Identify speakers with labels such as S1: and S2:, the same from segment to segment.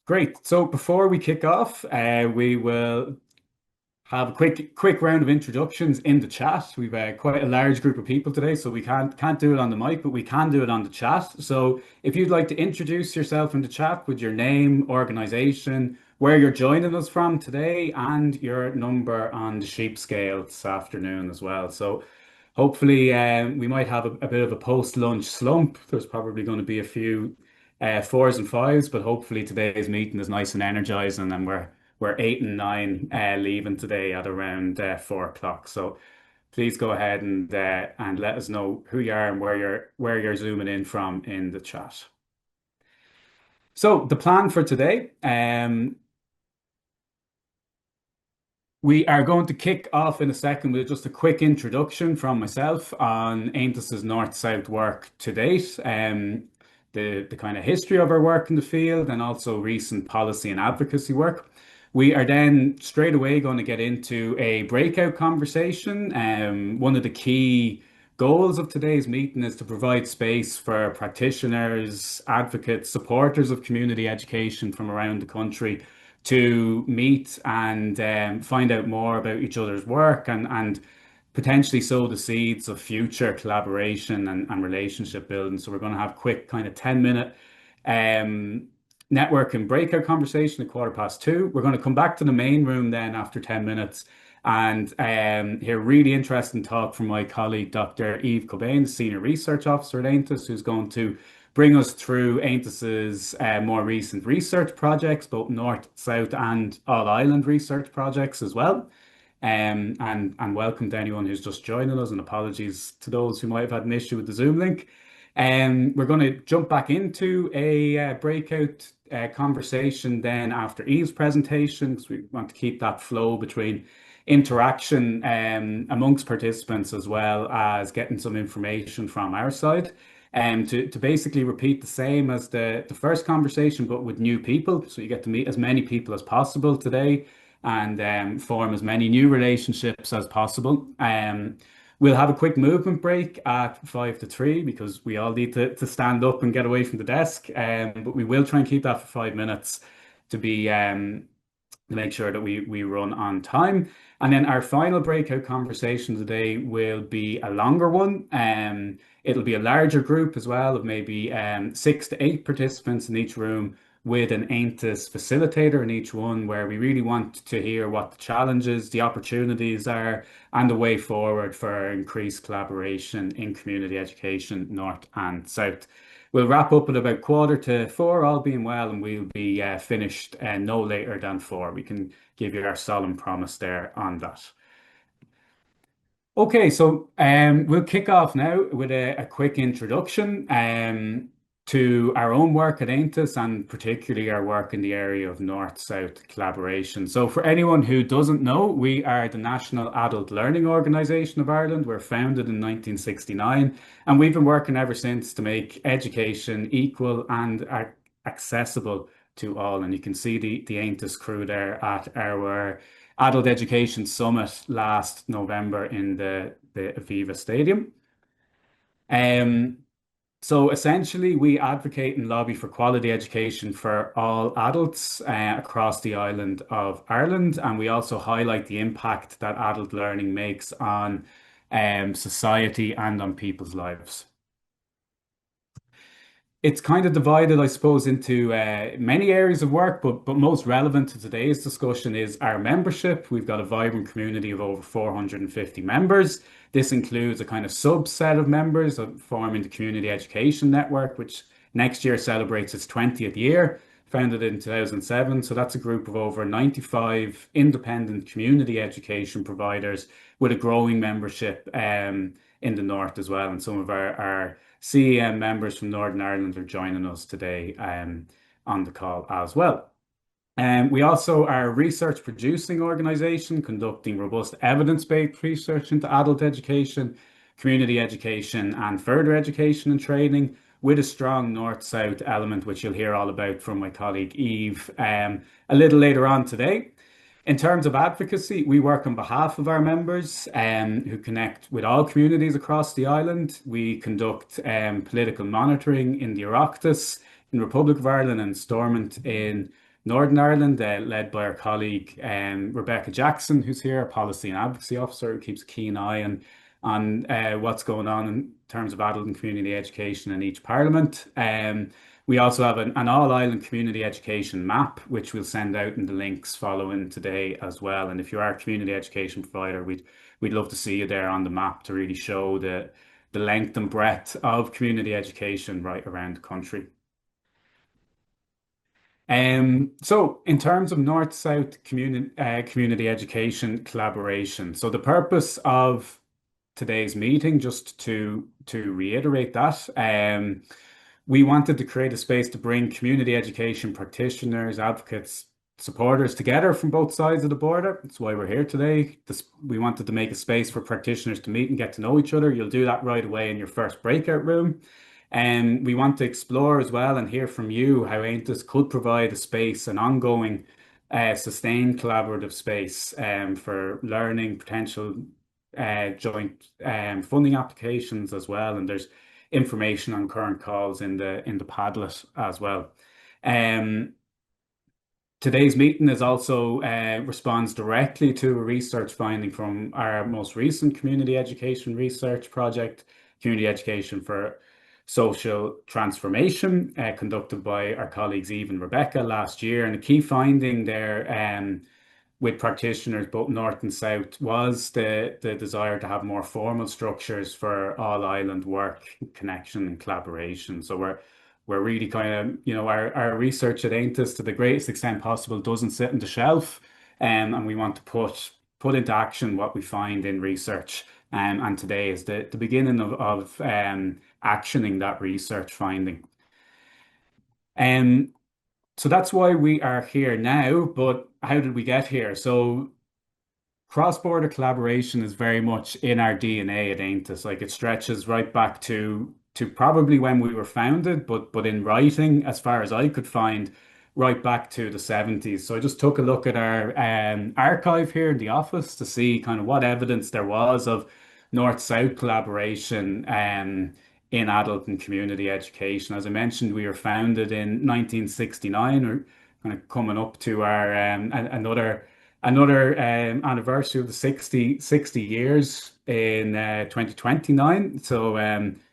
S1: Great. So before we kick off, we will have a quick round of introductions in the chat. We've quite a large group of people today, so we can't do it on the mic, but we can do it on the chat. So if you'd like to introduce yourself in the chat with your name, organization, where you're joining us from today, and your number on the sheep scale this afternoon as well. So hopefully, we might have a bit of a post-lunch slump. There's probably going to be a few fours and fives, but hopefully today's meeting is nice and energizing, and we're eight and nine leaving today at around 4 o'clock. So please go ahead and let us know who you are and where you're zooming in from in the chat. So the plan for today, we are going to kick off in a second with just a quick introduction from myself on AONTAS North-South work to date, the kind of history of our work in the field, and also recent policy and advocacy work. We are then straight away going to get into a breakout conversation. One of the key goals of today's meeting is to provide space for practitioners, advocates, supporters of community education from around the country to meet and find out more about each other's work and potentially sow the seeds of future collaboration and relationship building. So we're going to have quick kind of 10-minute network and breakout conversation at 2:15. We're going to come back to the main room then after 10 minutes and hear really interesting talk from my colleague, Dr. Eve Cobain, Senior Research Officer at AONTAS, who's going to bring us through AONTAS's more recent research projects, both North, South, and All Island research projects as well. And welcome to anyone who's just joining us, and apologies to those who might have had an issue with the Zoom link. We're going to jump back into a breakout conversation then after Eve's presentation, because we want to keep that flow between interaction amongst participants as well as getting some information from our side. To basically repeat the same as the first conversation, but with new people. So you get to meet as many people as possible today and form as many new relationships as possible. We'll have a quick movement break at 5 to 3 because we all need to stand up and get away from the desk. But we will try and keep that for 5 minutes to be to make sure that we run on time. And then our final breakout conversation today will be a longer one. It'll be a larger group as well of maybe 6 to 8 participants in each room with an AONTAS facilitator in each one, where we really want to hear what the challenges, the opportunities are, and the way forward for increased collaboration in community education, North and South. We'll wrap up at about 3:45, all being well, and we'll be finished no later than 4. We can give you our solemn promise there on that. Okay, so we'll kick off now with a quick introduction to our own work at AONTAS and particularly our work in the area of North-South collaboration. So for anyone who doesn't know, we are the National Adult Learning Organisation of Ireland. We're founded in 1969 and we've been working ever since to make education equal and accessible to all. And you can see the AONTAS crew there at our Adult Education Summit last November in the Aviva Stadium. Um, so essentially, we advocate and lobby for quality education for all adults across the island of Ireland, and we also highlight the impact that adult learning makes on society and on people's lives. It's kind of divided, I suppose, into many areas of work, but most relevant to today's discussion is our membership. We've got a vibrant community of over 450 members. This includes a kind of subset of members of forming the Community Education Network, which next year celebrates its 20th year, founded in 2007. So that's a group of over 95 independent community education providers with a growing membership in the north as well. And some of our CEM members from Northern Ireland are joining us today on the call as well. We also are a research producing organisation conducting robust evidence-based research into adult education, community education, and further education and training, with a strong North-South element, which you'll hear all about from my colleague Eve a little later on today. In terms of advocacy, we work on behalf of our members who connect with all communities across the island. We conduct political monitoring in the Oireachtas, in Republic of Ireland, and Stormont in Northern Ireland, led by our colleague Rebecca Jackson, who's here, a policy and advocacy officer, who keeps a keen eye on what's going on in terms of adult and community education in each parliament. We also have an all-island community education map, which we'll send out in the links following today as well. And if you are a community education provider, we'd love to see you there on the map to really show the length and breadth of community education right around the country. So in terms of North-South community education collaboration, so the purpose of today's meeting, just to reiterate that, we wanted to create a space to bring community education practitioners, advocates, supporters together from both sides of the border. That's why we're here today. We wanted to make a space for practitioners to meet and get to know each other. You'll do that right away in your first breakout room. And we want to explore as well and hear from you how AONTAS could provide a space, an ongoing, sustained collaborative space for learning, potential joint funding applications as well. And there's information on current calls in the Padlet as well. Um, Today's meeting is also responds directly to a research finding from our most recent community education research project, Community Education for Social Transformation, conducted by our colleagues Eve and Rebecca last year. And a key finding there with practitioners both north and south was the desire to have more formal structures for all island work, connection and collaboration. So we're really kind of, our research at AONTAS to the greatest extent possible doesn't sit on the shelf, and we want to put into action what we find in research. And today is the beginning of actioning that research finding. Um, so that's why we are here now, but how did we get here? So cross-border collaboration is very much in our DNA at AONTAS. Like it stretches right back to probably when we were founded, but in writing, as far as I could find, right back to the 70s. So I just took a look at our archive here in the office to see kind of what evidence there was of North-South collaboration in adult and community education. As I mentioned, we were founded in 1969, or kind of coming up to our another anniversary of the 60 years in 2029. So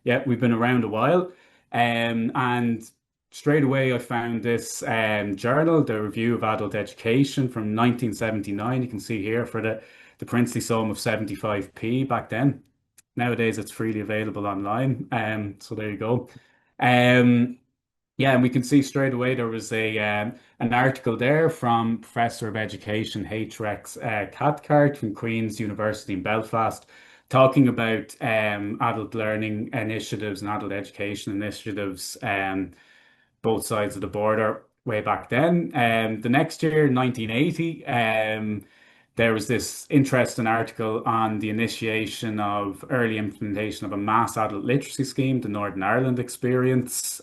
S1: yeah, we've been around a while. And straight away I found this journal, the Review of Adult Education from 1979. You can see here for the princely sum of 75p back then. Nowadays it's freely available online. So there you go. Um, yeah, and we can see straight away there was a an article there from Professor of Education H. Rex Cathcart from Queen's University in Belfast, talking about adult learning initiatives and adult education initiatives both sides of the border way back then. The next year, 1980, there was this interesting article on the initiation of early implementation of a mass adult literacy scheme, the Northern Ireland experience.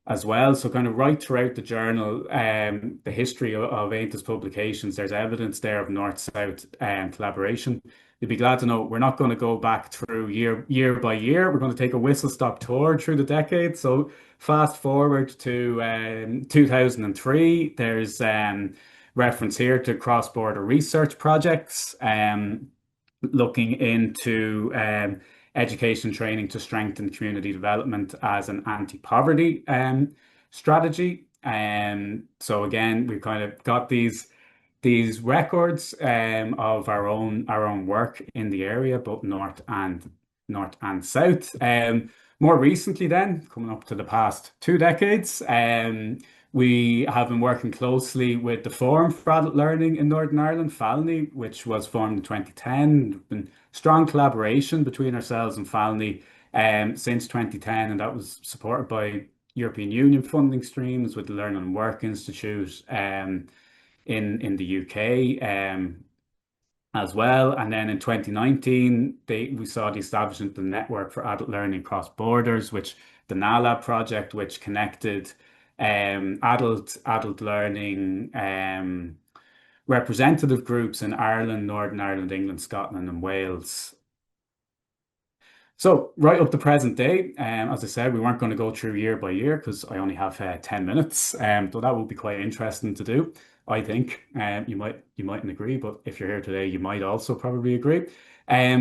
S1: As well. So kind of right throughout the journal, the history of AONTAS publications, there's evidence there of North-South collaboration. You'd be glad to know we're not going to go back through year by year. We're going to take a whistle-stop tour through the decade. So fast forward to 2003, there's reference here to cross-border research projects. Looking into education training to strengthen community development as an anti-poverty strategy. So again, we've kind of got these records of our own work in the area, both north and south. More recently, then coming up to the past 2 decades, we have been working closely with the Forum for Adult Learning in Northern Ireland, FALNI, which was formed in 2010. There's been strong collaboration between ourselves and FALNI since 2010, and that was supported by European Union funding streams with the Learn and Work Institute in the UK as well. And then in 2019, we saw the establishment of the Network for Adult Learning Across Borders, which the NALAB project, which connected adult learning representative groups in Ireland, Northern Ireland, England, Scotland, and Wales. So right up to present day, as I said, we weren't going to go through year by year because I only have 10 minutes. Though that would be quite interesting to do, I think. You mightn't agree, but if you're here today, you might also probably agree.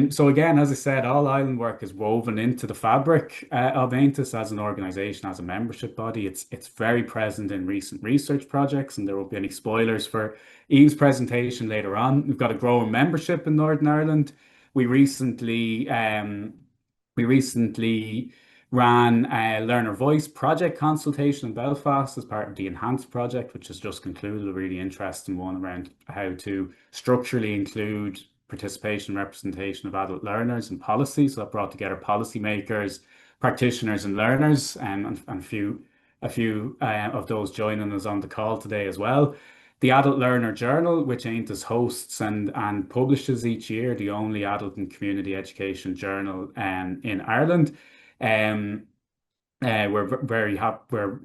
S1: So again, as I said, all island work is woven into the fabric of AONTAS as an organization, as a membership body. It's very present in recent research projects, and there won't be any spoilers for Eve's presentation later on. We've got a growing membership in Northern Ireland. We recently we recently ran a Learner Voice project consultation in Belfast as part of the Enhanced project, which has just concluded, a really interesting one around how to structurally include participation and representation of adult learners in policy. So that brought together policymakers, practitioners, and learners, and a few of those joining us on the call today as well. The Adult Learner Journal, which AONTAS hosts and publishes each year, the only adult and community education journal in Ireland. Um, we're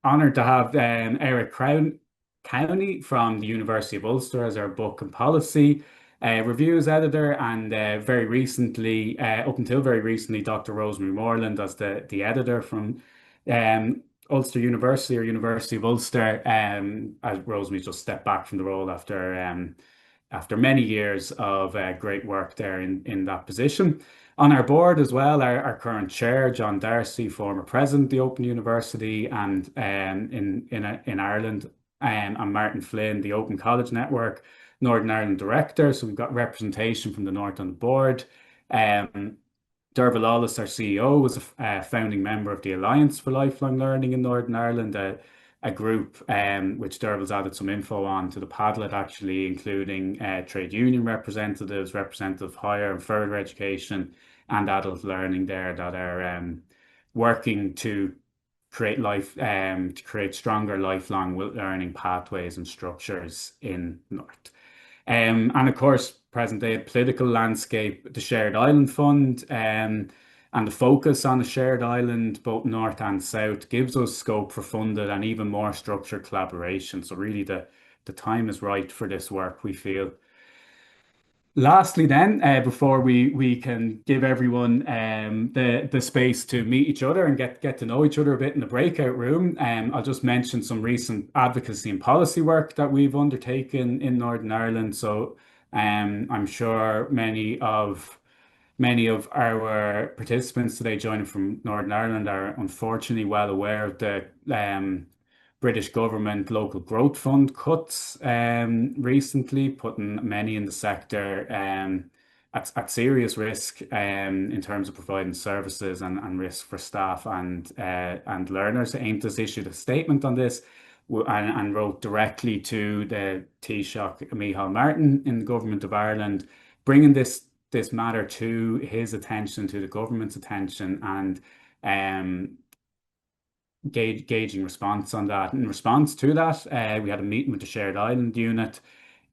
S1: honored to have Eric Cowney from the University of Ulster as our book and policy reviews editor, and up until very recently, Dr. Rosemary Moreland as the editor from Ulster University or University of Ulster. As Rosemary just stepped back from the role after many years of great work there in that position. On our board as well, our current chair, John Darcy, former president of the Open University and in Ireland, and Martin Flynn, the Open College Network, Northern Ireland director. So we've got representation from the North on the board. Um, Derval Lawless, our CEO, was a founding member of the Alliance for Lifelong Learning in Northern Ireland, a group which Derval's added some info on to the Padlet, actually, including trade union representatives, representative of higher and further education and adult learning there that are working to create stronger lifelong learning pathways and structures in North. And of course, present day political landscape, the Shared Island Fund, and the focus on the shared island, both north and south, gives us scope for funded and even more structured collaboration. So really the time is right for this work, we feel. Lastly, then, before we can give everyone the space to meet each other and get to know each other a bit in the breakout room, I'll just mention some recent advocacy and policy work that we've undertaken in Northern Ireland. So I'm sure many of our participants today joining from Northern Ireland are unfortunately well aware of the British government local growth fund cuts recently, putting many in the sector at serious risk in terms of providing services and risk for staff and learners. AONTAS issued a statement on this and wrote directly to the Taoiseach Micheál Martin in the Government of Ireland, bringing this matter to his attention, to the government's attention, and gauging response on that. In response to that, we had a meeting with the Shared Island Unit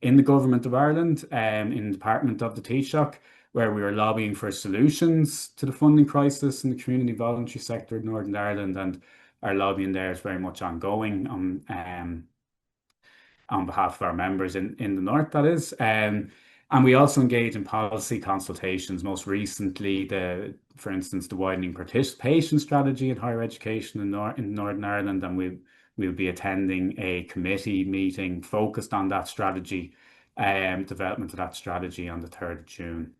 S1: in the Government of Ireland, in the Department of the Taoiseach, where we were lobbying for solutions to the funding crisis in the community voluntary sector in Northern Ireland, and our lobbying there is very much ongoing on behalf of our members in the North, that is. And we also engage in policy consultations, most recently, for instance, the widening participation strategy in higher education in Northern Ireland, and we'll be attending a committee meeting focused on that strategy, development of that strategy on the 3rd of June.